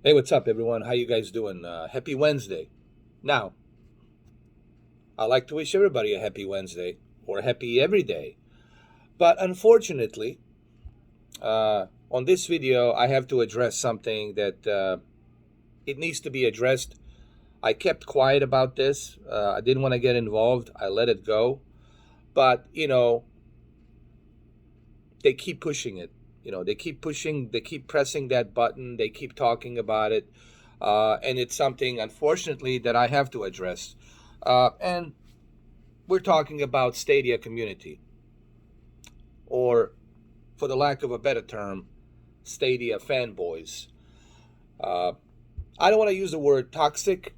Hey, what's up, everyone? How you guys doing? Happy Wednesday. Now, I like to wish everybody a happy Wednesday or happy every day. But unfortunately, on this video, I have to address something that it needs to be addressed. I kept quiet about this. I didn't want to get involved. I let it go. But, they keep pushing it. They keep pushing, they keep pressing that button, they keep talking about it. And it's something, unfortunately, that I have to address. And we're talking about Stadia community, or for the lack of a better term, Stadia fanboys. Uh, I don't want to use the word toxic.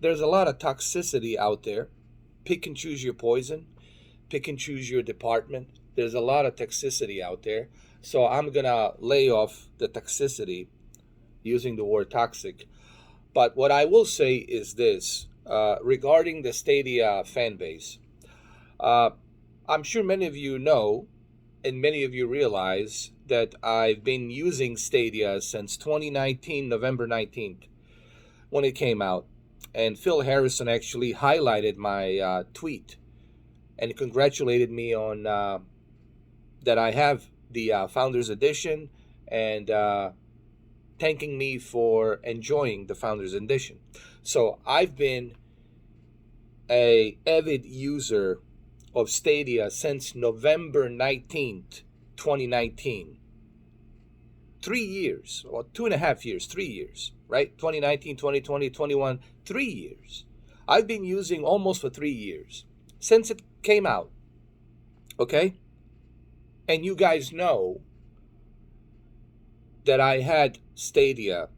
There's a lot of toxicity out there. Pick and choose your poison, pick and choose your department. There's a lot of toxicity out there. So I'm going to lay off the toxicity using the word toxic. But what I will say is this regarding the Stadia fan base. I'm sure many of you know, and many of you realize, that I've been using Stadia since 2019, November 19th, when it came out. And Phil Harrison actually highlighted my tweet and congratulated me on that I have the Founders Edition, and thanking me for enjoying the Founders Edition. So I've been a avid user of Stadia since November 19th, 2019. 3 years, or 2.5 years, 3 years, right? 2019, 2020, 21, 3 years. I've been using almost for 3 years since it came out, okay? And you guys know that I had Stadia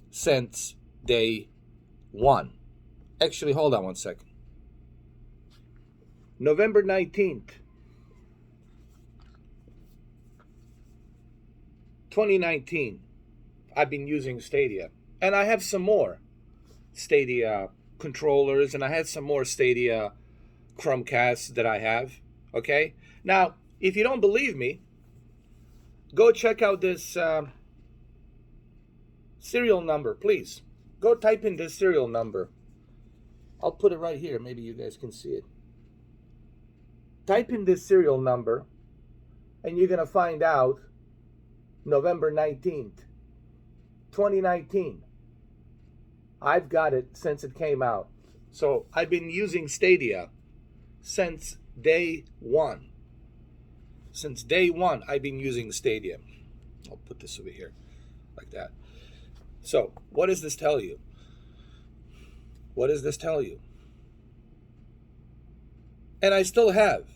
since day one. Actually, hold on one second. November 19th, 2019, I've been using Stadia. And I have some more Stadia controllers, and I had some more Stadia Chromecasts that I have, okay? Now, if you don't believe me, go check out this serial number, please. Go type in this serial number. I'll put it right here. Maybe you guys can see it. Type in this serial number, and you're going to find out November 19th, 2019. I've got it since it came out. So I've been using Stadia since day one. Since day one, I've been using Stadia. I'll put this over here, like that. So, what does this tell you? What does this tell you? And I still have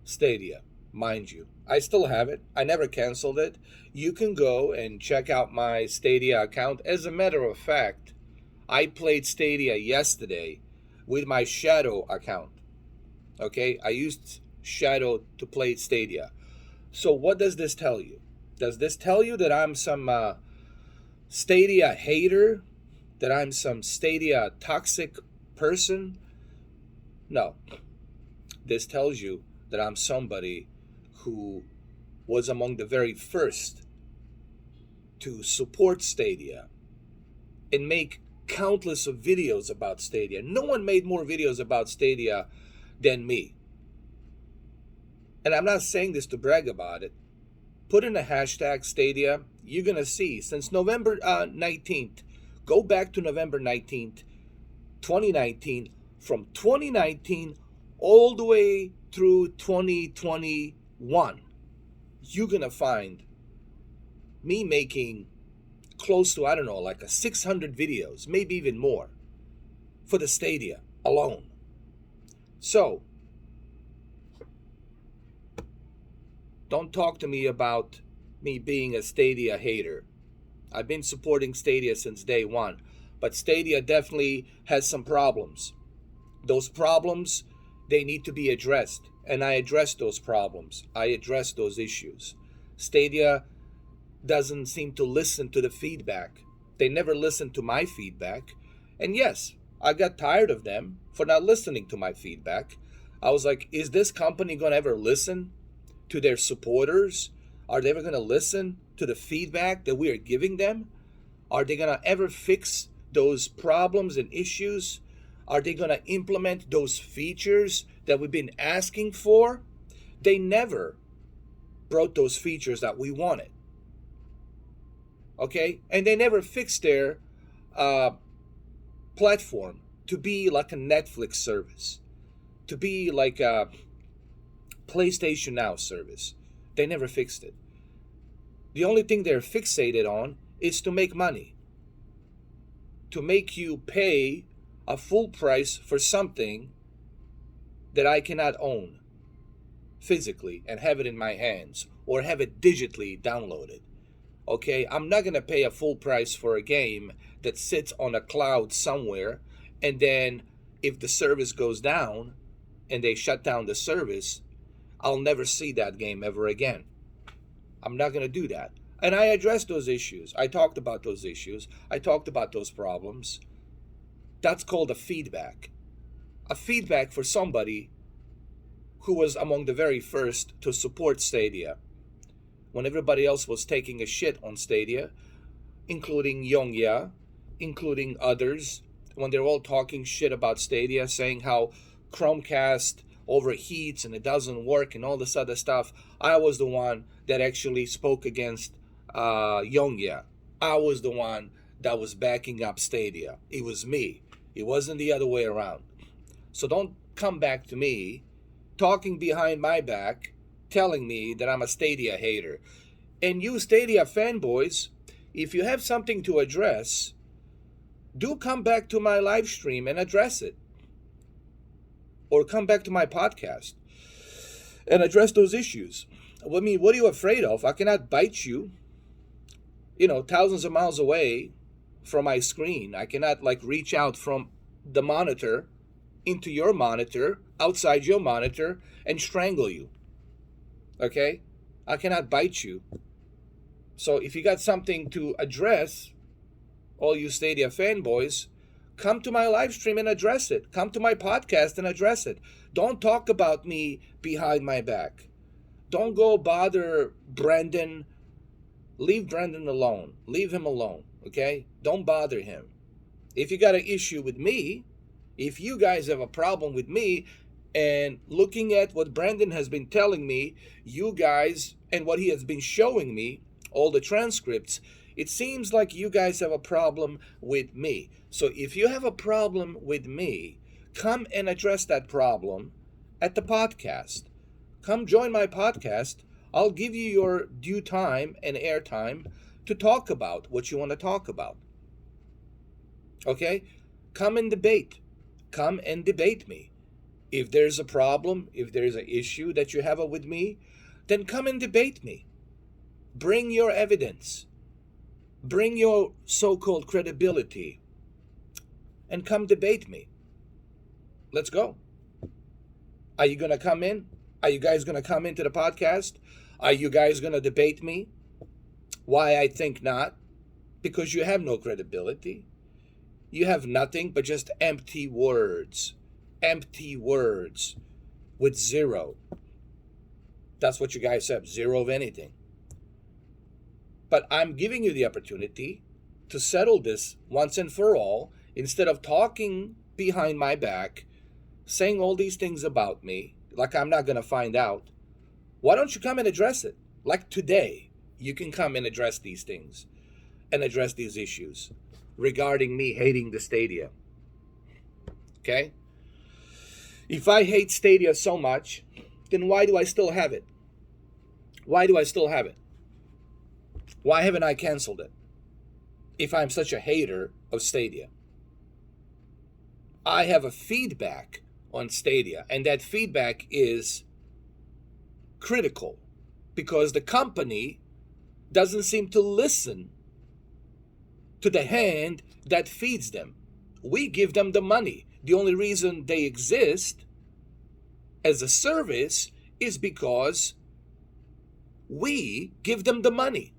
Stadia, mind you. I still have it. I never canceled it. You can go and check out my Stadia account. As a matter of fact, I played Stadia yesterday with my Shadow account. Okay? I used Shadow to play Stadia. So what does this tell you? Does this tell you that I'm some Stadia hater? That I'm some Stadia toxic person? No. This tells you that I'm somebody who was among the very first to support Stadia and make countless of videos about Stadia. No one made more videos about Stadia than me. And I'm not saying this to brag about it. Put in a hashtag Stadia. You're going to see since November 19th, go back to November 19th, 2019, from 2019 all the way through 2021, you're going to find me making close to, I don't know, like 600 videos, maybe even more, for the Stadia alone. So, don't talk to me about me being a Stadia hater. I've been supporting Stadia since day one, but Stadia definitely has some problems. Those problems, they need to be addressed, and I address those problems. I address those issues. Stadia doesn't seem to listen to the feedback. They never listen to my feedback. And yes, I got tired of them for not listening to my feedback. I was like, is this company going to ever listen to their supporters? Are they ever going to listen to the feedback that we are giving them? Are they going to ever fix those problems and issues? Are they going to implement those features that we've been asking for? They never brought those features that we wanted. Okay? And they never fixed their platform to be like a Netflix service, to be like a PlayStation Now service. They never fixed it. The only thing they're fixated on is to make money, to make you pay a full price for something that I cannot own physically and have it in my hands or have it digitally downloaded. Okay, I'm not going to pay a full price for a game that sits on a cloud somewhere, and then if the service goes down and they shut down the service, I'll never see that game ever again. I'm not going to do that. And I addressed those issues. I talked about those issues. I talked about those problems. That's called a feedback. A feedback for somebody who was among the very first to support Stadia when everybody else was taking a shit on Stadia, including Yongya, including others, when they're all talking shit about Stadia, saying how Chromecast overheats and it doesn't work and all this other stuff. I was the one that actually spoke against Yongya. I was the one that was backing up Stadia. It was me. It wasn't the other way around. So don't come back to me talking behind my back, telling me that I'm a Stadia hater. And you Stadia fanboys, if you have something to address, do come back to my live stream and address it. Or come back to my podcast and address those issues. I mean, what are you afraid of? I cannot bite you, thousands of miles away from my screen. I cannot reach out from the monitor into your monitor, outside your monitor, and strangle you. Okay? I cannot bite you. So if you got something to address, all you Stadia fanboys, come to my live stream and address it. Come to my podcast and address it. Don't talk about me behind my back. Don't go bother Brandon. Leave Brandon alone. Leave him alone, okay? Don't bother him. If you got an issue with me, if you guys have a problem with me, and looking at what Brandon has been telling me, you guys, and what he has been showing me, all the transcripts, it seems like you guys have a problem with me. So if you have a problem with me, come and address that problem at the podcast. Come join my podcast. I'll give you your due time and airtime to talk about what you want to talk about. Okay? Come and debate. Come and debate me. If there's a problem, if there's an issue that you have with me, then come and debate me. Bring your evidence. Bring your so-called credibility. And come debate me. Let's go. Are you going to come in? Are you guys going to come into the podcast? Are you guys going to debate me? Why I think not? Because you have no credibility. You have nothing but just empty words. Empty words with zero. That's what you guys have, zero of anything. But I'm giving you the opportunity to settle this once and for all, instead of talking behind my back, saying all these things about me, like I'm not going to find out. Why don't you come and address it? Like today, you can come and address these things and address these issues regarding me hating the Stadia. Okay? If I hate Stadia so much, then why do I still have it? Why do I still have it? Why haven't I canceled it? If I'm such a hater of Stadia. I have a feedback on Stadia, and that feedback is critical because the company doesn't seem to listen to the hand that feeds them. We give them the money. The only reason they exist as a service is because we give them the money.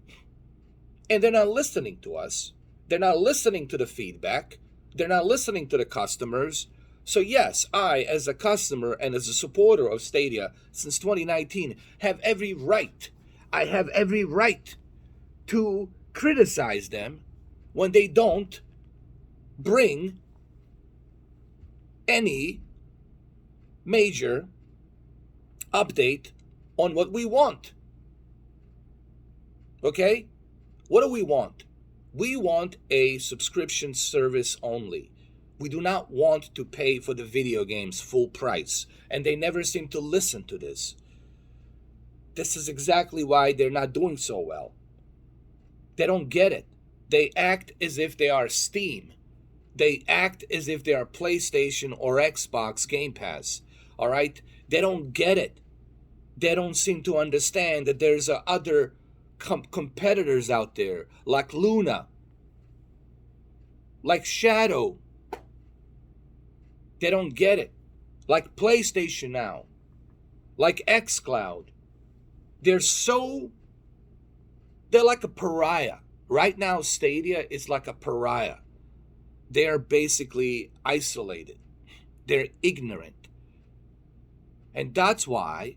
And they're not listening to us. They're not listening to the feedback. They're not listening to the customers. So yes, I, as a customer and as a supporter of Stadia since 2019, have every right. I have every right to criticize them when they don't bring any major update on what we want. Okay? What do we want? We want a subscription service only. We do not want to pay for the video games full price. And they never seem to listen to this. This is exactly why they're not doing so well. They don't get it. They act as if they are Steam. They act as if they are PlayStation or Xbox Game Pass. All right? They don't get it. They don't seem to understand that there's other competitors out there, like Luna, like Shadow. They don't get it. Like PlayStation Now, like xCloud. They're like a pariah. Right now, Stadia is like a pariah. They are basically isolated. They're ignorant. And that's why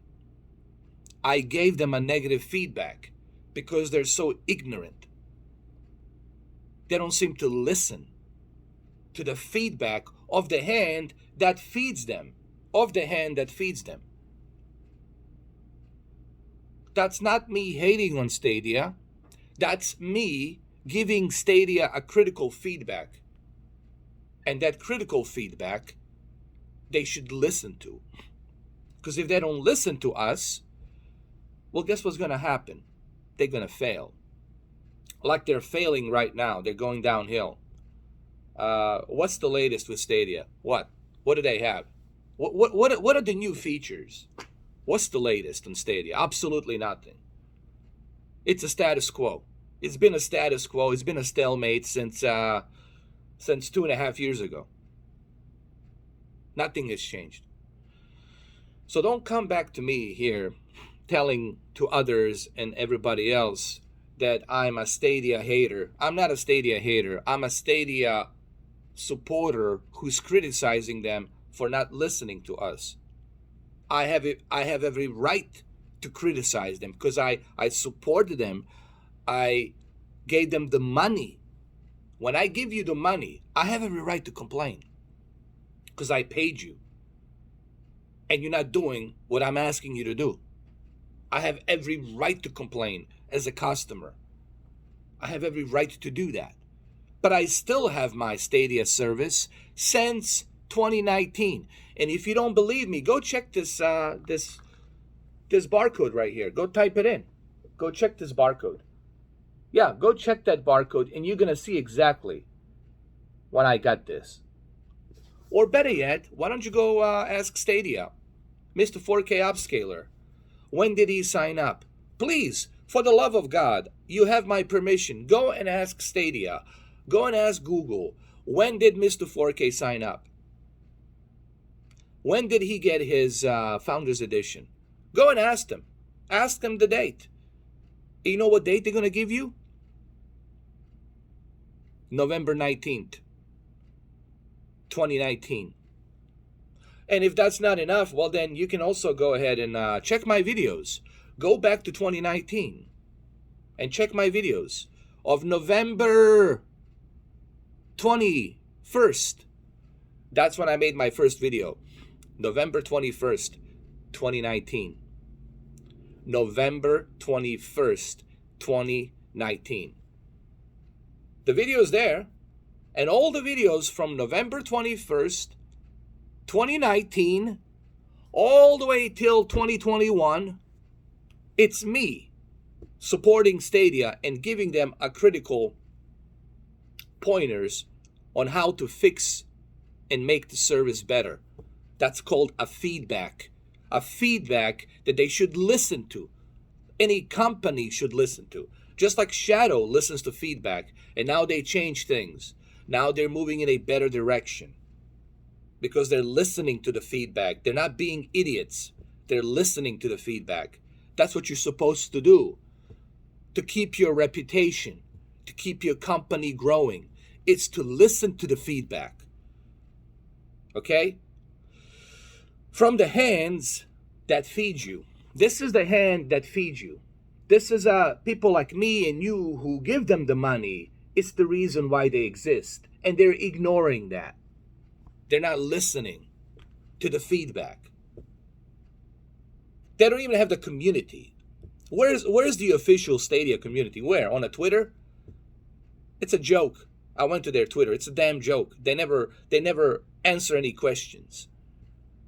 I gave them a negative feedback, because they're so ignorant. They don't seem to listen to the feedback of the hand that feeds them. Of the hand that feeds them. That's not me hating on Stadia. That's me giving Stadia a critical feedback. And that critical feedback, they should listen to. Because if they don't listen to us, well, guess what's going to happen? They're going to fail. Like they're failing right now. They're going downhill. What's the latest with Stadia? What do they have? What are the new features? What's the latest on Stadia? Absolutely nothing. It's a status quo. It's been a status quo. It's been a stalemate since 2.5 years ago. Nothing has changed. So don't come back to me here telling to others and everybody else that I'm a Stadia hater. I'm not a Stadia hater. I'm a Stadia supporter who's criticizing them for not listening to us. I have every right to criticize them because I supported them. I gave them the money. When I give you the money, I have every right to complain because I paid you. And you're not doing what I'm asking you to do. I have every right to complain as a customer. I have every right to do that. But I still have my Stadia service since 2019. And if you don't believe me, go check this barcode right here. Go type it in. Go check this barcode. Yeah, go check that barcode and you're going to see exactly when I got this. Or better yet, why don't you go ask Stadia, Mr. 4K Upscaler. When did he sign up? Please, for the love of God, you have my permission. Go and ask Stadia. Go and ask Google. When did Mr. 4K sign up? When did he get his Founders Edition? Go and ask them. Ask them the date. You know what date they're going to give you? November 19th, 2019. And if that's not enough, well then you can also go ahead and check my videos. Go back to 2019 and check my videos of November 21st. That's when I made my first video. November 21st, 2019. November 21st, 2019. The video is there, and all the videos from November 21st, 2019, all the way till 2021, it's me supporting Stadia and giving them a critical pointers on how to fix and make the service better. That's called a feedback. A feedback that they should listen to. Any company should listen to. Just like Shadow listens to feedback, and now they change things. Now they're moving in a better direction because they're listening to the feedback. They're not being idiots. They're listening to the feedback. That's what you're supposed to do to keep your reputation, to keep your company growing. It's to listen to the feedback. Okay? From the hands that feed you. This is the hand that feeds you. This is people like me and you who give them the money is the reason why they exist. And they're ignoring that. They're not listening to the feedback. They don't even have the community. Where's the official Stadia community? Where? On a Twitter? It's a joke. I went to their Twitter. It's a damn joke. They never answer any questions.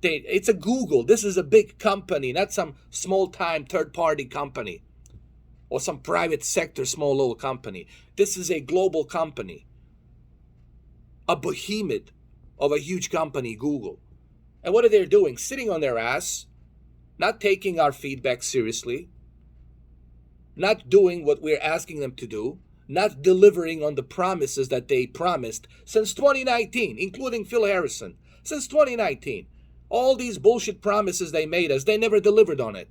It's a Google. This is a big company, not some small-time third-party company or some private sector small little company. This is a global company, a behemoth of a huge company, Google. And what are they doing? Sitting on their ass, not taking our feedback seriously, not doing what we're asking them to do, not delivering on the promises that they promised since 2019, including Phil Harrison. Since 2019. All these bullshit promises they made us, they never delivered on it.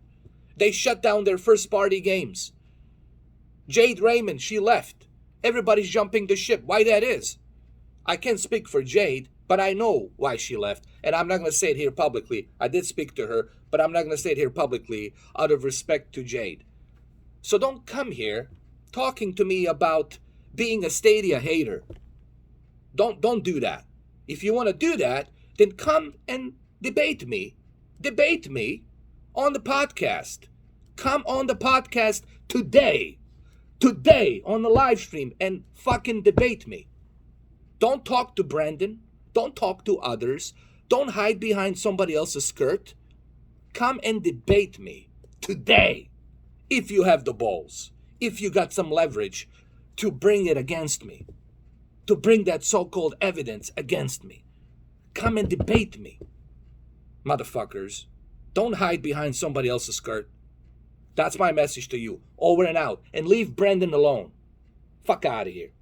They shut down their first-party games. Jade Raymond, she left. Everybody's jumping the ship. Why that is? I can't speak for Jade, but I know why she left. And I'm not going to say it here publicly. I did speak to her, but I'm not going to say it here publicly out of respect to Jade. So don't come here talking to me about being a Stadia hater. Don't do that. If you want to do that, then come and debate me on the podcast. Come on the podcast today on the live stream and fucking debate me. Don't talk to Brandon. Don't talk to others. Don't hide behind somebody else's skirt. Come and debate me today if you have the balls, if you got some leverage to bring it against me, to bring that so-called evidence against me. Come and debate me. Motherfuckers, don't hide behind somebody else's skirt. That's my message to you. Over and out. And leave Brendan alone. Fuck out of here.